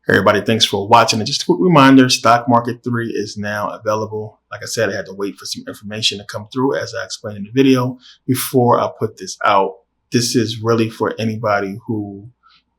Everybody, thanks for watching. And just a quick reminder, Stock Market 3 is now available. Like I said, I had to wait for some information to come through as I explained in the video before I put this out. This is really for anybody who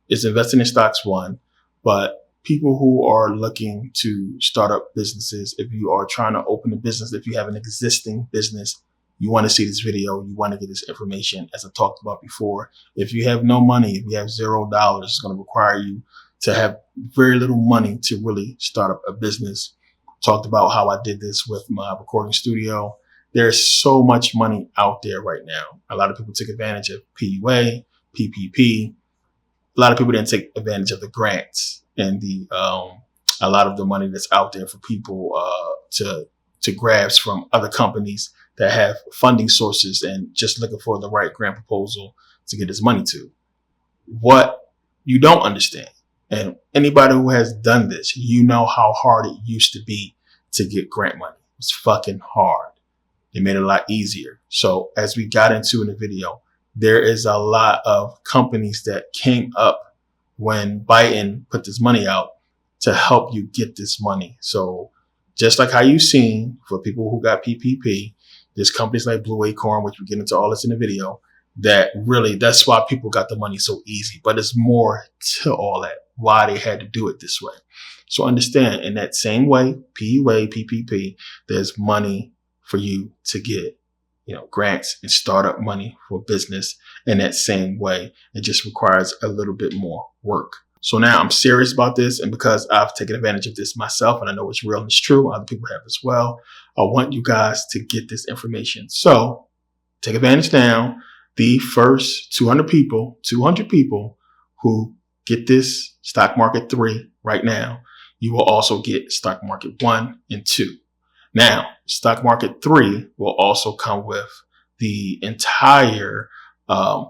is investing in stocks, one, but people who are looking to start up businesses. If you are trying to open a business, if you have an existing business, you want to see this video, you want to get this information as I talked about before. If you have no money, if you have $0, it's going to require you to have very little money to really start up a business. Talked about how I did this with my recording studio. There's so much money out there right now. A lot of people took advantage of PUA, PPP. A lot of people didn't take advantage of the grants and the a lot of the money that's out there for people to grabs from other companies that have funding sources and just looking for the right grant proposal to get this money to. What you don't understand, and anybody who has done this, you know how hard it used to be to get grant money. It's fucking hard. They made it a lot easier. So as we got into in the video, there is a lot of companies that came up when Biden put this money out to help you get this money. So just like how you've seen for people who got PPP, there's companies like Blue Acorn, which we get into all this in the video, that really, that's why people got the money so easy. But there's more to all that, why they had to do it this way. So understand, in that same way, PUA, PPP, there's money for you to get, grants and startup money for business in that same way. It just requires a little bit more work. So now I'm serious about this, and because I've taken advantage of this myself and I know it's real and it's true, other people have as well, I want you guys to get this information. So take advantage now. The first 200 people who get this Stock Market 3 right now, you will also get Stock Market 1 and 2. Now, Stock Market 3 will also come with the entire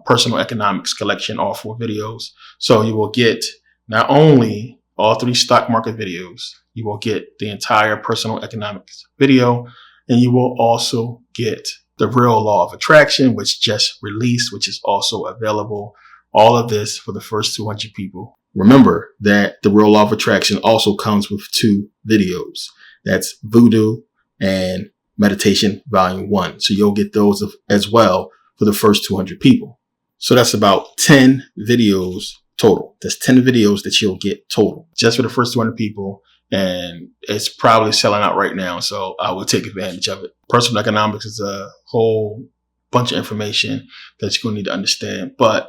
personal economics collection, all 4 videos. So you will get not only all 3 stock market videos, you will get the entire personal economics video, and you will also get the real law of attraction, which just released, which is also available. All of this for the first 200 people. Remember that the real law of attraction also comes with 2 videos. That's Voodoo and Meditation Volume 1. So you'll get those as well for the first 200 people. So that's about 10 videos total. That's 10 videos that you'll get total just for the first 200 people. And it's probably selling out right now. So I will take advantage of it. Personal economics is a whole bunch of information that you're going to need to understand. But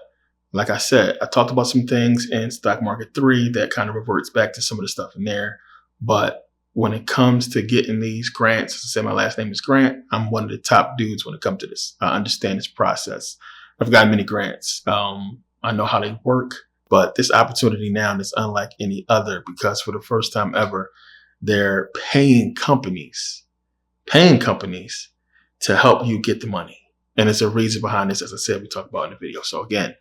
like I said, I talked about some things in Stock Market 3 that kind of reverts back to some of the stuff in there. But when it comes to getting these grants, as I said, my last name is Grant. I'm one of the top dudes when it comes to this. I understand this process. I've gotten many grants. I know how they work. But this opportunity now is unlike any other, because for the first time ever, they're paying companies to help you get the money. And there's a reason behind this, as I said, we talked about in the video. So again,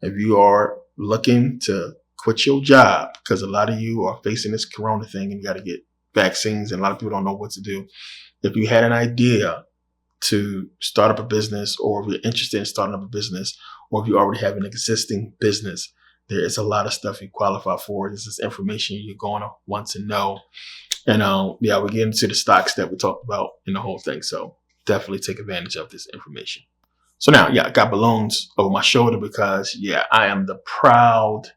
if you are looking to quit your job, because a lot of you are facing this corona thing and you got to get vaccines and a lot of people don't know what to do. If you had an idea to start up a business, or if you're interested in starting up a business, or if you already have an existing business, there is a lot of stuff you qualify for. This is information you're going to want to know. And we get into the stocks that we talked about in the whole thing. So definitely take advantage of this information. So now, I got balloons over my shoulder because, I am the proud,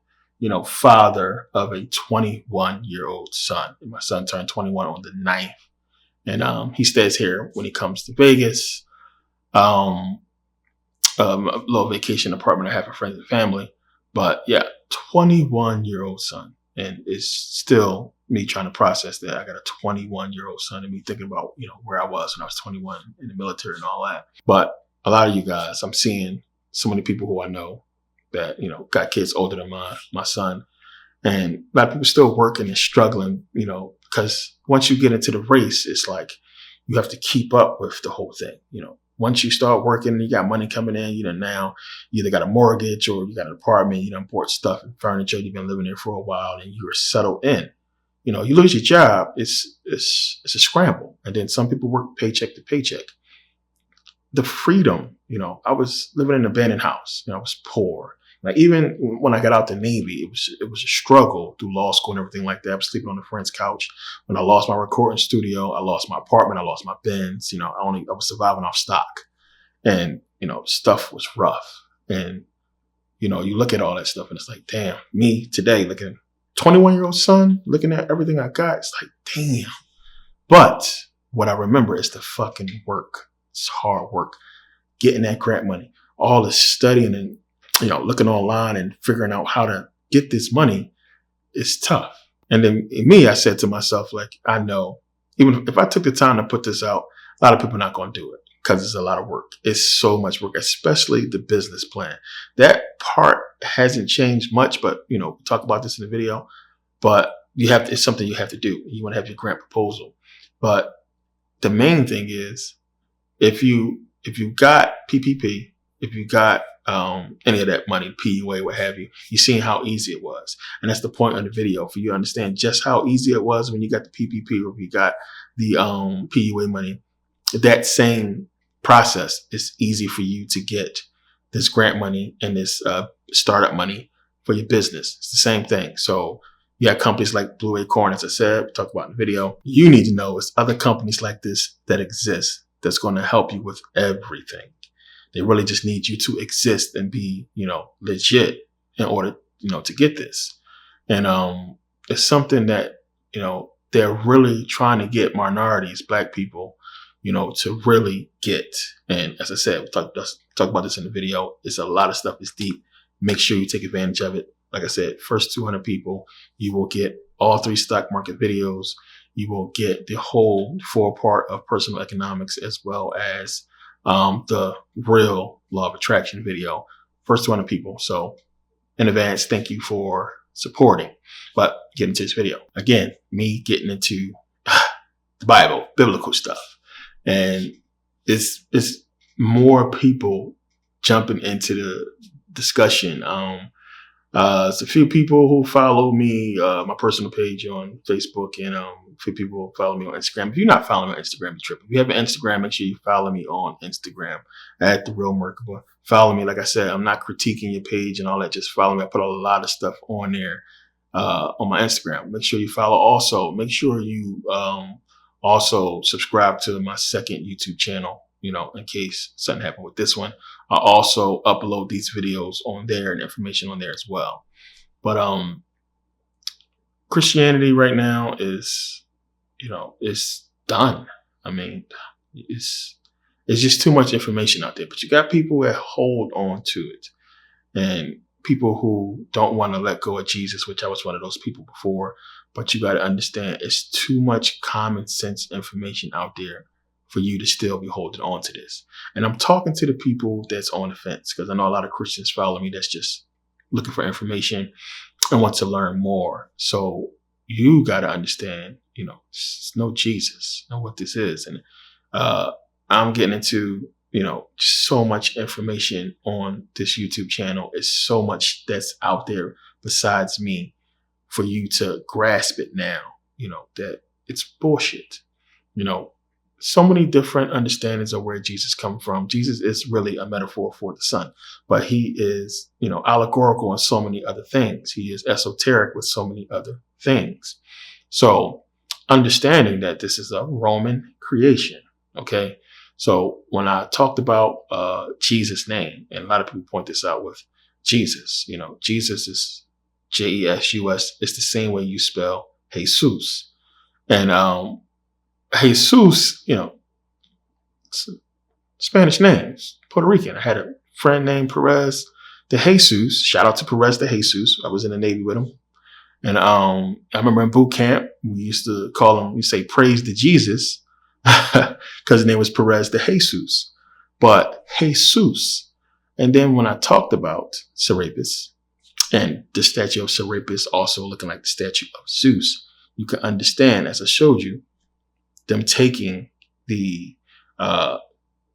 father of a 21-year-old son. And my son turned 21 on the 9th. And he stays here when he comes to Vegas. A little vacation apartment I have for friends and family. But 21-year-old son. And it's still me trying to process that. I got a 21-year-old son, and me thinking about, where I was when I was 21 in the military and all that. But a lot of you guys, I'm seeing so many people who I know that, got kids older than my son. And a lot of people still working and struggling, because once you get into the race, it's like you have to keep up with the whole thing, Once you start working, you got money coming in, now you either got a mortgage or you got an apartment, you done bought stuff and furniture, you've been living there for a while and you're settled in. You lose your job, it's a scramble. And then some people work paycheck to paycheck. The freedom, I was living in an abandoned house, I was poor. Like even when I got out the Navy, it was a struggle through law school and everything like that. I was sleeping on a friend's couch. When I lost my recording studio, I lost my apartment, I lost my Benz. You know, I was surviving off stock, and you know, stuff was rough. And you know, you look at all that stuff, and it's like, damn, me today, looking at 21-year-old son, looking at everything I got, it's like, damn. But what I remember is the fucking work. It's hard work, getting that grant money, all the studying and, you know, looking online and figuring out how to get this money is tough. And then in me, I said to myself, like, I know, even if I took the time to put this out, a lot of people are not going to do it because it's a lot of work. It's so much work, especially the business plan. That part hasn't changed much, but, you know, we talk about this in the video, but it's something you have to do. You want to have your grant proposal. But the main thing is, if you got PPP, if you got any of that money, PUA, what have you, you've seen how easy it was. And that's the point of the video, for you to understand just how easy it was when you got the PPP or if you got the PUA money. That same process is easy for you to get this grant money and this startup money for your business. It's the same thing. So you have companies like Blue Acorn, as I said, we talked about in the video. You need to know it's other companies like this that exist that's going to help you with everything. They really just need you to exist and be, you know, legit in order, you know, to get this. And it's something that, you know, they're really trying to get minorities, Black people, you know, to really get. And as I said, we talk about this in the video. It's a lot of stuff. It's deep. Make sure you take advantage of it. Like I said, first 200 people, you will get all 3 stock market videos. You will get the whole 4-part of personal economics, as well as the real law of attraction video. First 200 people. So in advance, thank you for supporting. But getting to this video. Again, me getting into the Bible, biblical stuff. And it's more people jumping into the discussion. It's a few people who follow me, my personal page on Facebook, and a few people follow me on Instagram. If you're not following me on Instagram, you're tripping. If you have an Instagram, make sure you follow me on Instagram at The Real Merkabah. Follow me. Like I said, I'm not critiquing your page and all that. Just follow me. I put a lot of stuff on there on my Instagram. Make sure you follow. Also, make sure you also subscribe to my second YouTube channel, you know, in case something happened with this one. I also upload these videos on there and information on there as well. But Christianity right now is, you know, it's done. I mean, it's just too much information out there. But you got people that hold on to it, and people who don't want to let go of Jesus, which I was one of those people before. But you got to understand, it's too much common sense information out there for you to still be holding on to this. And I'm talking to the people that's on the fence, because I know a lot of Christians follow me that's just looking for information and want to learn more. So you got to understand, you know, know Jesus and what this is. And I'm getting into, you know, so much information on this YouTube channel. It's so much that's out there besides me for you to grasp it now, you know, that it's bullshit. You know, so many different understandings of where Jesus comes from. Jesus is really a metaphor for the Son, but he is, you know, allegorical in so many other things. He is esoteric with so many other things. So understanding that this is a Roman creation. Okay. So when I talked about Jesus' name, and a lot of people point this out with Jesus, you know, Jesus is Jesus. It's the same way you spell Jesus. And Jesus, you know, it's a Spanish name. It's Puerto Rican. I had a friend named Perez de Jesus. Shout out to Perez de Jesus. I was in the Navy with him. And I remember in boot camp, we used to call him, we say praise to Jesus, because his name was Perez de Jesus. But Jesus. And then when I talked about Serapis, and the statue of Serapis also looking like the statue of Zeus, you can understand, as I showed you, them taking the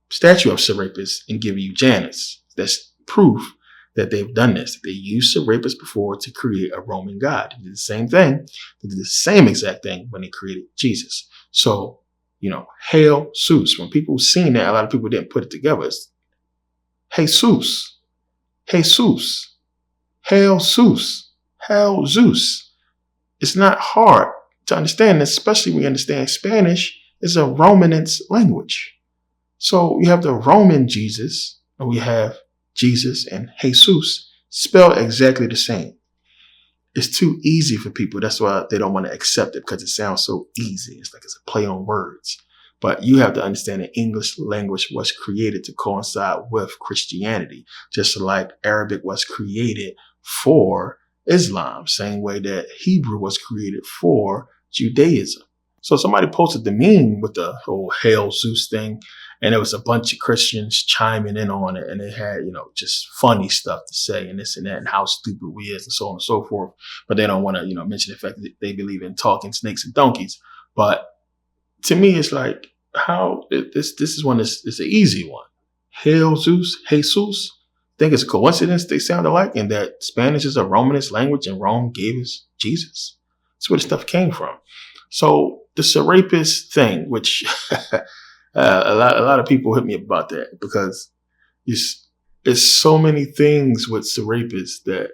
statue of Serapis and giving you Janus. That's proof that they've done this. They used Serapis before to create a Roman god. They did the same thing. They did the same exact thing when they created Jesus. So, you know, hail Zeus. When people seen that, a lot of people didn't put it together. It's Jesus. Jesus. Hail Zeus. Hail Zeus. It's not hard to understand, especially when you understand Spanish is a Romanist language. So you have the Roman Jesus, and we have Jesus and Jesus spelled exactly the same. It's too easy for people. That's why they don't want to accept it, because it sounds so easy. It's like it's a play on words. But you have to understand that English language was created to coincide with Christianity, just like Arabic was created for Islam, same way that Hebrew was created for Judaism. So somebody posted the meme with the whole Hail Zeus thing, and there was a bunch of Christians chiming in on it, and they had, just funny stuff to say and this and that, and how stupid we is, and so on and so forth. But they don't want to, mention the fact that they believe in talking snakes and donkeys. But to me, it's like, how this is one it's an easy one. Hail Zeus, Jesus. I think it's a coincidence they sound alike, and that Spanish is a Romanist language, and Rome gave us Jesus. That's where the stuff came from. So the Serapis thing, which a lot of people hit me about that, because it's so many things with Serapis that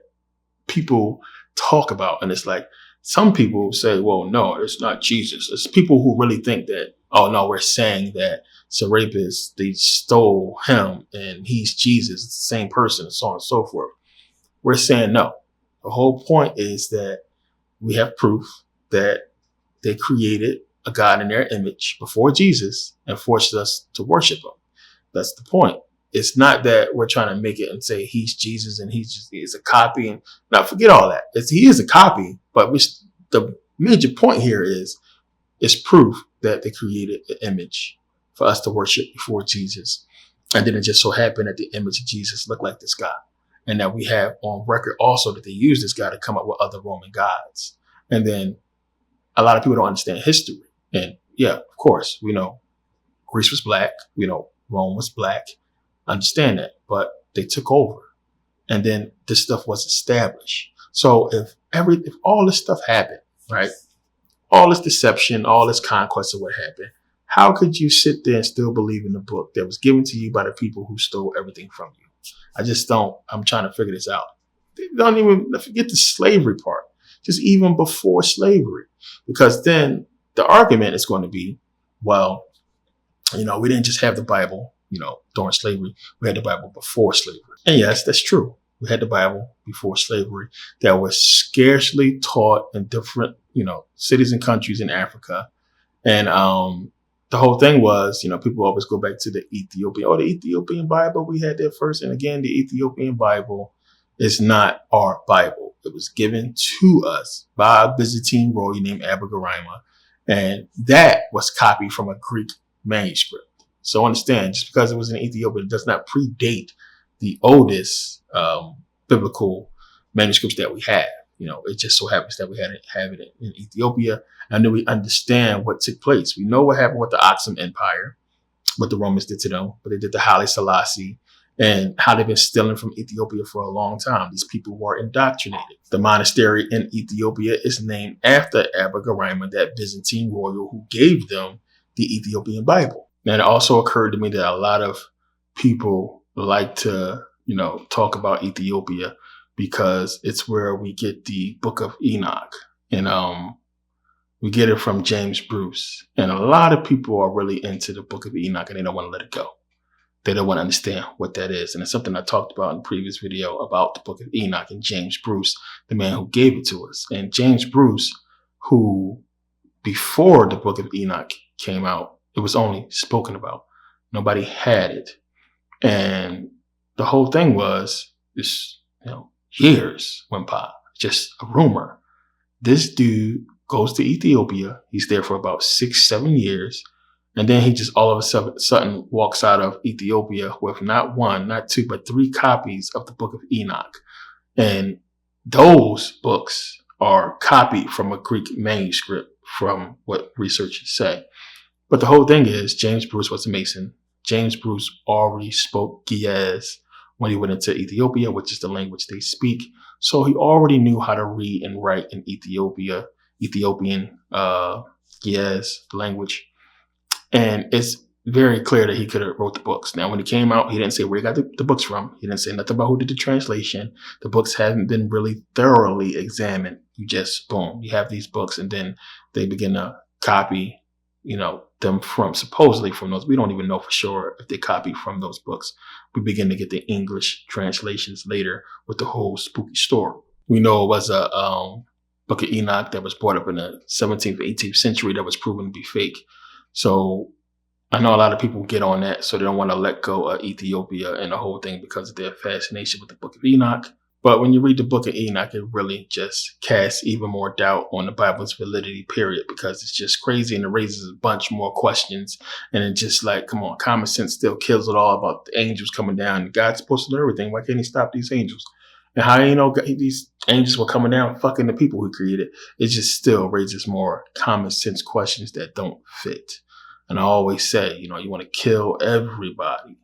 people talk about, and it's like some people say, well, no, it's not Jesus. It's people who really think that, oh no, we're saying that Serapis, they stole him and he's Jesus, it's the same person, and so on and so forth. We're saying no. The whole point is that we have proof that they created a God in their image before Jesus and forced us to worship him. That's the point. It's not that we're trying to make it and say he's Jesus and he's a copy. And now forget all that. He is a copy, but the major point here is proof that they created an image for us to worship before Jesus. And then it just so happened that the image of Jesus looked like this guy. And that we have on record also that they used this guy to come up with other Roman gods. And then a lot of people don't understand history. And yeah, of course, we know Greece was black. We know Rome was black. Understand that. But they took over. And then this stuff was established. So if all this stuff happened, right? All this deception, all this conquest of what happened, how could you sit there and still believe in the book that was given to you by the people who stole everything from you? I'm trying to figure this out. Don't even forget the slavery part. Just even before slavery. Because then the argument is going to be, well, we didn't just have the Bible, during slavery. We had the Bible before slavery. And yes, that's true. We had the Bible before slavery that was scarcely taught in different, cities and countries in Africa. And the whole thing was, people always go back to the Ethiopian Bible. We had that first. And again, the Ethiopian Bible is not our Bible. It was given to us by a Byzantine royal named Abigarima. And that was copied from a Greek manuscript. So understand, just because it was in Ethiopia, it does not predate the oldest biblical manuscripts that we have. It just so happens that we have it in Ethiopia. And then we understand what took place. We know what happened with the Aksum Empire, what the Romans did to them, but they did to Haile Selassie, and how they've been stealing from Ethiopia for a long time. These people were indoctrinated. The monastery in Ethiopia is named after Abigarima, that Byzantine royal who gave them the Ethiopian Bible. And it also occurred to me that a lot of people like to, talk about Ethiopia because it's where we get the Book of Enoch. And we get it from James Bruce. And a lot of people are really into the Book of Enoch and they don't want to let it go. They don't want to understand what that is. And it's something I talked about in the previous video about the Book of Enoch and James Bruce, the man who gave it to us. And James Bruce, who before the Book of Enoch came out, it was only spoken about. Nobody had it. And the whole thing was this, years went by, just a rumor. This dude goes to Ethiopia. He's there for about 6-7 years. And then he just all of a sudden walks out of Ethiopia with not one, not two, but 3 copies of the Book of Enoch. And those books are copied from a Greek manuscript from what researchers say. But the whole thing is James Bruce was a Mason. James Bruce already spoke Ge'ez when he went into Ethiopia, which is the language they speak. So he already knew how to read and write in Ethiopian Ge'ez language. And it's very clear that he could have wrote the books. Now, when he came out, he didn't say where he got the books from. He didn't say nothing about who did the translation. The books hadn't been really thoroughly examined. You just, boom, you have these books, and then they begin to copy, them from supposedly from those. We don't even know for sure if they copy from those books. We begin to get the English translations later with the whole spooky story. We know it was a Book of Enoch that was brought up in the 17th, 18th century that was proven to be fake. So I know a lot of people get on that, so they don't want to let go of Ethiopia and the whole thing because of their fascination with the Book of Enoch. But when you read the Book of Enoch, it really just casts even more doubt on the Bible's validity, period, because it's just crazy and it raises a bunch more questions. And it's just like, come on, common sense still kills it all about the angels coming down. God's supposed to know everything. Why can't he stop these angels? And how these angels were coming down fucking the people who created? It just still raises more common sense questions that don't fit. And I always say, you want to kill everybody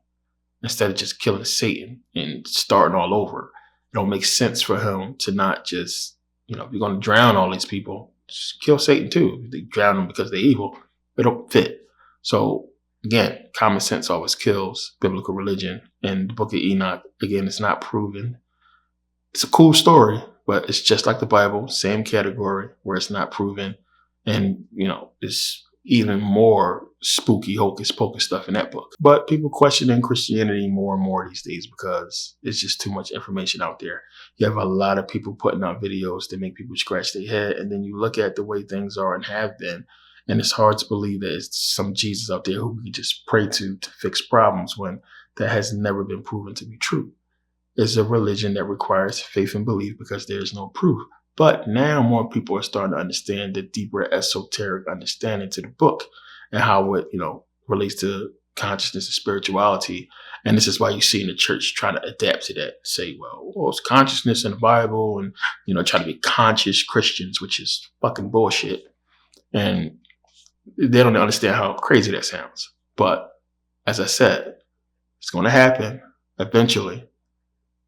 instead of just killing Satan and starting all over. It don't make sense for him to not just, if you're going to drown all these people, just kill Satan too. If they drown them because they're evil, it don't fit. So again, common sense always kills biblical religion. And the Book of Enoch, again, it's not proven. It's a cool story, but it's just like the Bible, same category where it's not proven. And, it's even more spooky hocus pocus stuff in that book. But people questioning Christianity more and more these days because it's just too much information out there. You have a lot of people putting out videos that make people scratch their head. And then you look at the way things are and have been, and it's hard to believe that it's some Jesus out there who we just pray to fix problems when that has never been proven to be true. It's a religion that requires faith and belief because there's no proof. But now more people are starting to understand the deeper esoteric understanding to the book and how it, relates to consciousness and spirituality. And this is why you see in the church trying to adapt to that. Say, well, it's consciousness in the Bible and, try to be conscious Christians, which is fucking bullshit. And they don't understand how crazy that sounds. But as I said, it's going to happen eventually.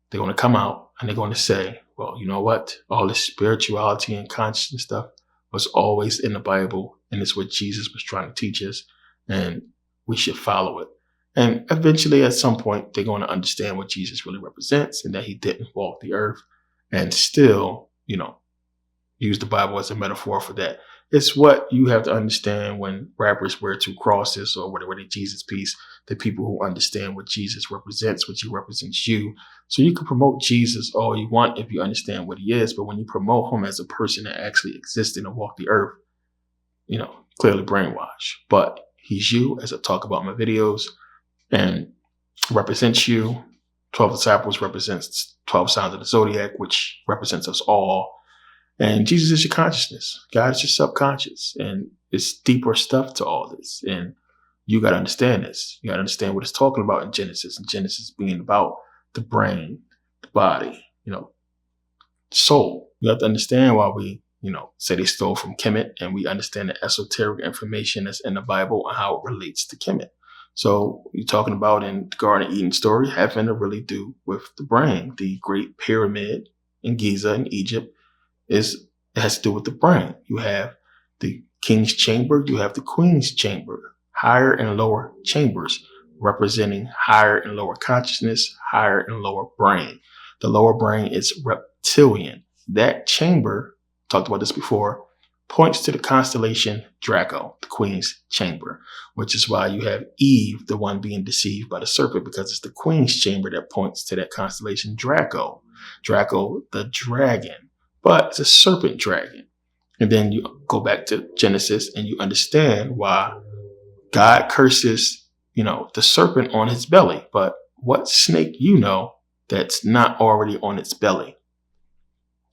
They're going to come out and they're going to say, well, you know what? All this spirituality and consciousness stuff was always in the Bible, and it's what Jesus was trying to teach us, and we should follow it. And eventually, at some point, they're going to understand what Jesus really represents and that he didn't walk the earth, and still, use the Bible as a metaphor for that. It's what you have to understand when rappers wear two crosses or whatever the Jesus piece, the people who understand what Jesus represents, which he represents you. So you can promote Jesus all you want if you understand what he is, but when you promote him as a person that actually existed and walked the earth, clearly brainwashed. But he's you, as I talk about in my videos, and represents you. 12 disciples represents 12 signs of the zodiac, which represents us all. And Jesus is your consciousness. God is your subconscious. And it's deeper stuff to all this. And you got to understand this. You got to understand what it's talking about in Genesis. And Genesis being about the brain, the body, soul. You have to understand why we, say they stole from Kemet. And we understand the esoteric information that's in the Bible and how it relates to Kemet. So you're talking about in the Garden of Eden story, having to really do with the brain. The Great Pyramid in Giza in Egypt. It has to do with the brain. You have the king's chamber, you have the queen's chamber, higher and lower chambers representing higher and lower consciousness, higher and lower brain. The lower brain is reptilian. That chamber, talked about this before, points to the constellation Draco, the queen's chamber, which is why you have Eve, the one being deceived by the serpent, because it's the queen's chamber that points to that constellation Draco. Draco, the dragon. But it's a serpent dragon. And then you go back to Genesis and you understand why God curses, the serpent on his belly. But what snake that's not already on its belly?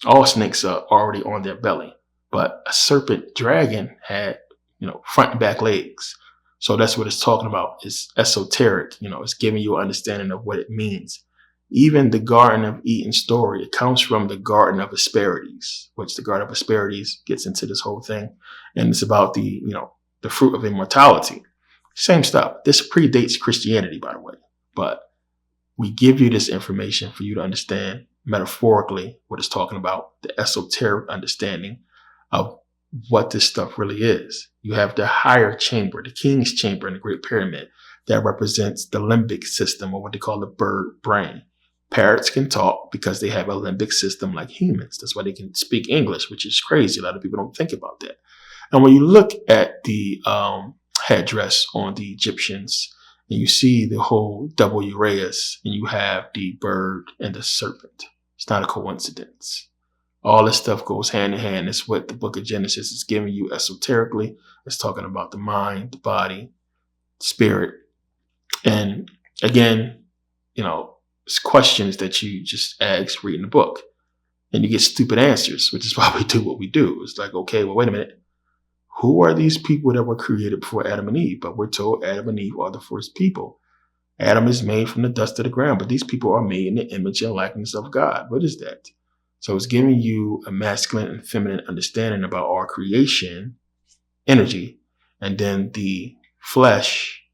All snakes are already on their belly. But a serpent dragon had, front and back legs. So that's what it's talking about. It's esoteric. It's giving you an understanding of what it means. Even the Garden of Eden story, it comes from the Garden of Hesperides, which the Garden of Hesperides gets into this whole thing. And it's about the fruit of immortality. Same stuff. This predates Christianity, by the way. But we give you this information for you to understand metaphorically what it's talking about, the esoteric understanding of what this stuff really is. You have the higher chamber, the king's chamber in the Great Pyramid, that represents the limbic system, or what they call the bird brain. Parrots can talk because they have a limbic system like humans. That's why they can speak English, which is crazy. A lot of people don't think about that. And when you look at the headdress on the Egyptians, and you see the whole double uraeus, and you have the bird and the serpent, it's not a coincidence. All this stuff goes hand in hand. It's what the book of Genesis is giving you esoterically. It's talking about the mind, the body, spirit. And again, it's questions that you just ask reading the book. And you get stupid answers, which is why we do what we do. It's like, okay, well, wait a minute. Who are these people that were created before Adam and Eve? But we're told Adam and Eve are the first people. Adam is made from the dust of the ground, but these people are made in the image and likeness of God. What is that? So it's giving you a masculine and feminine understanding about our creation, energy, and then the flesh,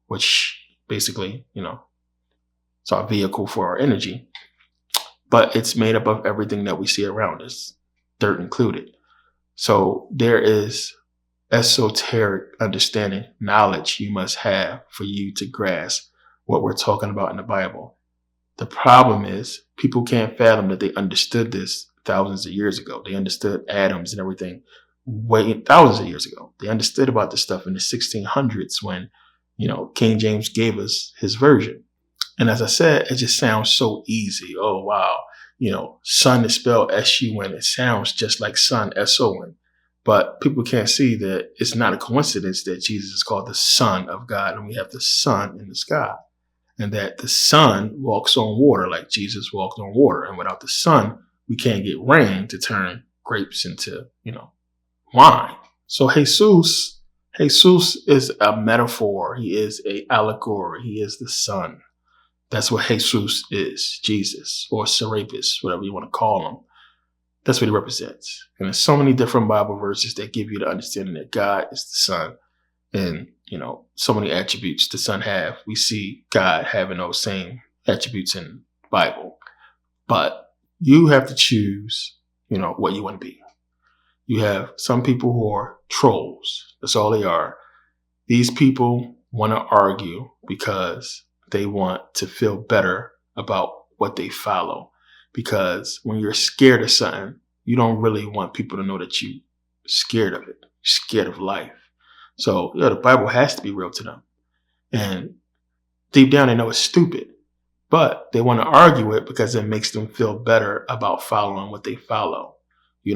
which basically, it's our vehicle for our energy. But it's made up of everything that we see around us, dirt included. So there is esoteric understanding, knowledge you must have for you to grasp what we're talking about in the Bible. The problem is people can't fathom that they understood this thousands of years ago. They understood atoms and everything way thousands of years ago. They understood about this stuff in the 1600s when, King James gave us his version. And as I said, it just sounds so easy. Oh, wow. Son is spelled S-U-N. It sounds just like son, S-O-N. But people can't see that it's not a coincidence that Jesus is called the Son of God, and we have the sun in the sky. And that the sun walks on water like Jesus walked on water. And without the sun, we can't get rain to turn grapes into, wine. So Jesus is a metaphor. He is an allegory. He is the sun. That's what Jesus is, Jesus, or Serapis, whatever you want to call him. That's what he represents. And there's so many different Bible verses that give you the understanding that God is the Son. And, so many attributes the Son have. We see God having those same attributes in the Bible. But you have to choose, what you want to be. You have some people who are trolls. That's all they are. These people want to argue because they want to feel better about what they follow. Because when you're scared of something, you don't really want people to know that you're scared of it. You're scared of life. So, the Bible has to be real to them. And deep down, they know it's stupid. But they want to argue it because it makes them feel better about following what they follow. If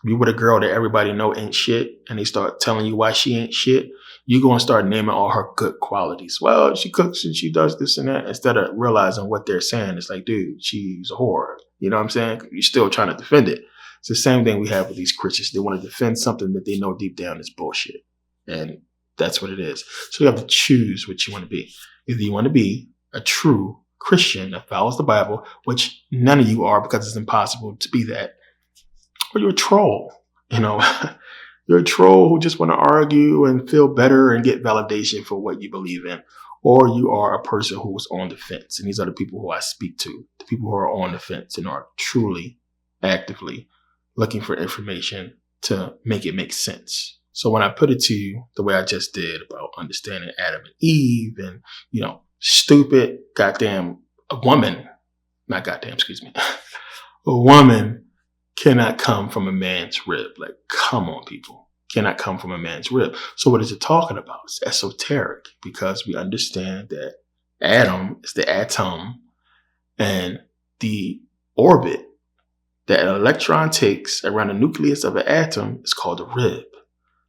you with a girl that everybody know ain't shit, and they start telling you why she ain't shit, you go and start naming all her good qualities. Well, she cooks and she does this and that, instead of realizing what they're saying. It's like, dude, she's a whore. You know what I'm saying? You're still trying to defend it. It's the same thing we have with these Christians. They want to defend something that they know deep down is bullshit. And that's what it is. So you have to choose what you want to be. Either you want to be a true Christian that follows the Bible, which none of you are because it's impossible to be that, or you're a troll. You're a troll who just want to argue and feel better and get validation for what you believe in. Or you are a person who's on the fence. And these are the people who I speak to, the people who are on the fence and are truly, actively looking for information to make it make sense. So when I put it to you the way I just did about understanding Adam and Eve and, stupid goddamn a woman cannot come from a man's rib. Like, come on, people. Cannot come from a man's rib. So what is it talking about? It's esoteric because we understand that Adam is the atom, and the orbit that an electron takes around the nucleus of an atom is called a rib.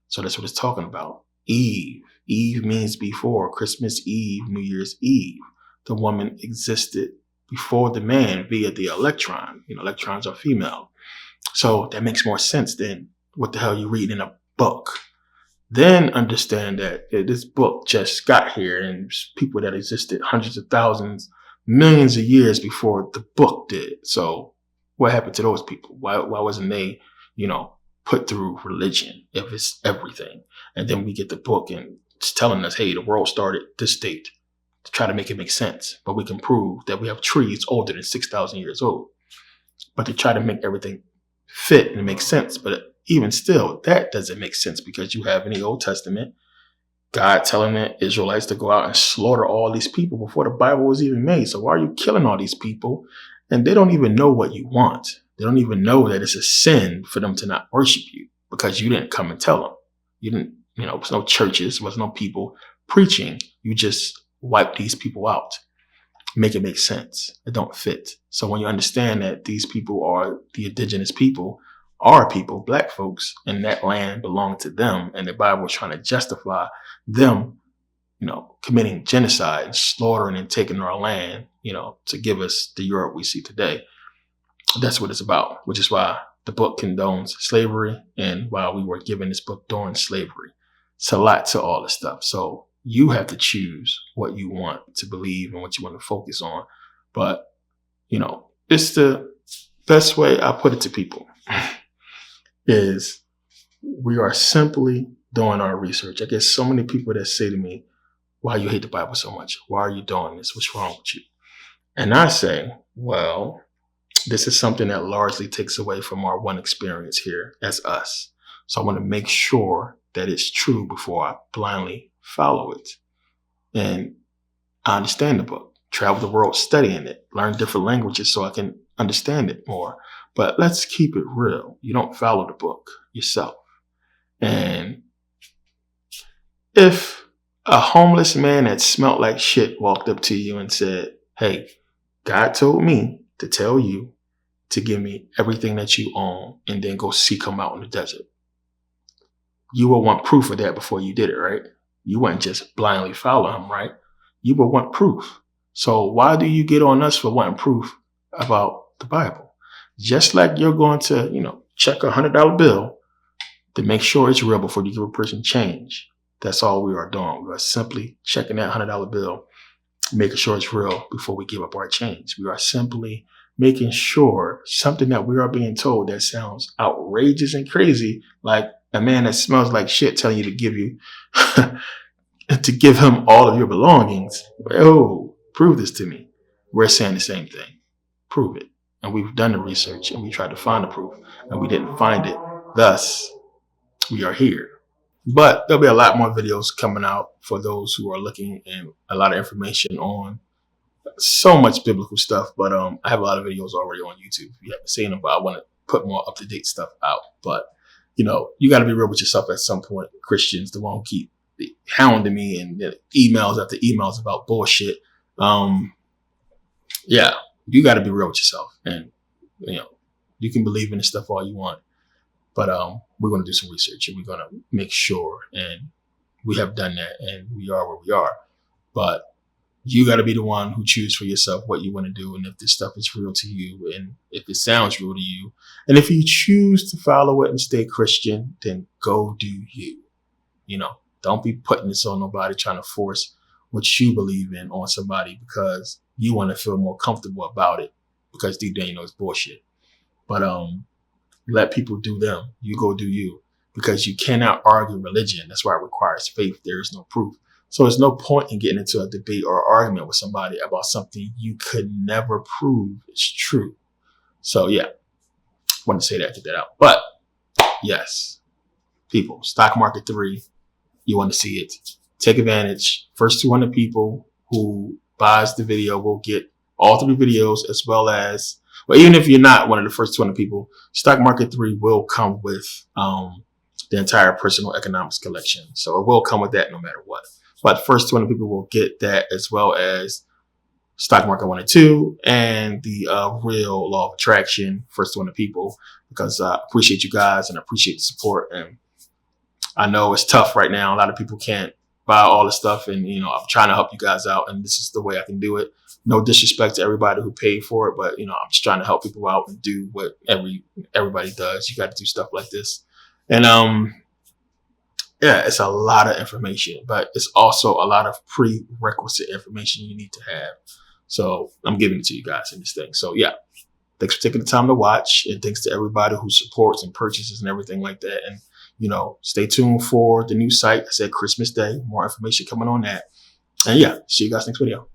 So that's what it's talking about. Eve. Eve means before. Christmas Eve, New Year's Eve. The woman existed before the man via the electron. Electrons are female. So that makes more sense than what the hell you read in a book. Then understand that this book just got here, and people that existed hundreds of thousands, millions of years before the book did. So what happened to those people? Why wasn't they, put through religion if it's everything? And then we get the book and it's telling us, hey, the world started this date, to try to make it make sense. But we can prove that we have trees older than 6,000 years old. But they try to make everything fit and make sense. But even still, that doesn't make sense because you have in the Old Testament God telling the Israelites to go out and slaughter all these people before the Bible was even made. So why are you killing all these people? And they don't even know what you want. They don't even know that it's a sin for them to not worship you because you didn't come and tell them. You didn't, there was no churches, there was no people preaching. You just wipe these people out. Make it make sense. It don't fit. So when you understand that these people are the indigenous people, our people, black folks, and that land belonged to them, and the Bible was trying to justify them, committing genocide and slaughtering and taking our land, to give us the Europe we see today. That's what it's about, which is why the book condones slavery and why we were given this book during slavery. It's a lot to all this stuff. So you have to choose what you want to believe and what you want to focus on. But, it's the best way I put it to people is we are simply doing our research. I get so many people that say to me, why you hate the Bible so much? Why are you doing this? What's wrong with you? And I say, well, this is something that largely takes away from our one experience here as us. So I want to make sure that it's true before I blindly follow it. And I understand the book, travel the world studying it, learn different languages so I can understand it more. But let's keep it real. You don't follow the book yourself. And if a homeless man that smelled like shit walked up to you and said, hey, God told me to tell you to give me everything that you own and then go seek him out in the desert, you will want proof of that before you did it, right? You wouldn't just blindly follow him, right? You will want proof. So why do you get on us for wanting proof about the Bible? Just like you're going to, check $100 bill to make sure it's real before you give a person change. That's all we are doing. We are simply checking that $100 bill, making sure it's real before we give up our change. We are simply making sure something that we are being told that sounds outrageous and crazy, like a man that smells like shit telling you to give you to give him all of your belongings. Oh, prove this to me. We're saying the same thing. Prove it. And we've done the research and we tried to find the proof and we didn't find it. Thus, we are here. But there'll be a lot more videos coming out for those who are looking and a lot of information on so much biblical stuff. But I have a lot of videos already on YouTube. If you haven't seen them, but I want to put more up-to-date stuff out. But, you got to be real with yourself at some point. Christians, the one who keep hounding me and emails after emails about bullshit. Yeah, you got to be real with yourself. And, you can believe in this stuff all you want. But we're going to do some research and we're going to make sure. And we have done that and we are where we are. But you got to be the one who choose for yourself what you want to do. And if this stuff is real to you and if it sounds real to you. And if you choose to follow it and stay Christian, then go do you. Don't be putting this on nobody, trying to force what you believe in on somebody because you want to feel more comfortable about it because deep down it's bullshit. But let people do them. You go do you because you cannot argue religion. That's why it requires faith. There is no proof. So there's no point in getting into a debate or argument with somebody about something you could never prove is true. So yeah, want to say that, get that out. But yes, people, stock market 3, you want to see it. Take advantage. First 200 people who buys the video will get all 3 videos as well as, well, even if you're not one of the first 200 people, stock market 3 will come with the entire personal economics collection. So it will come with that no matter what. But the first 200 people will get that as well as stock market 1 and 2 and the real law of attraction, first 200 people, because I appreciate you guys and I appreciate the support. And I know it's tough right now. A lot of people can't buy all the stuff and, I'm trying to help you guys out and this is the way I can do it. No disrespect to everybody who paid for it, but, I'm just trying to help people out and do what everybody does. You got to do stuff like this. And, yeah, it's a lot of information, but it's also a lot of prerequisite information you need to have. So I'm giving it to you guys in this thing. So yeah, thanks for taking the time to watch and thanks to everybody who supports and purchases and everything like that. And, stay tuned for the new site. I said Christmas Day, more information coming on that. And yeah, see you guys next video.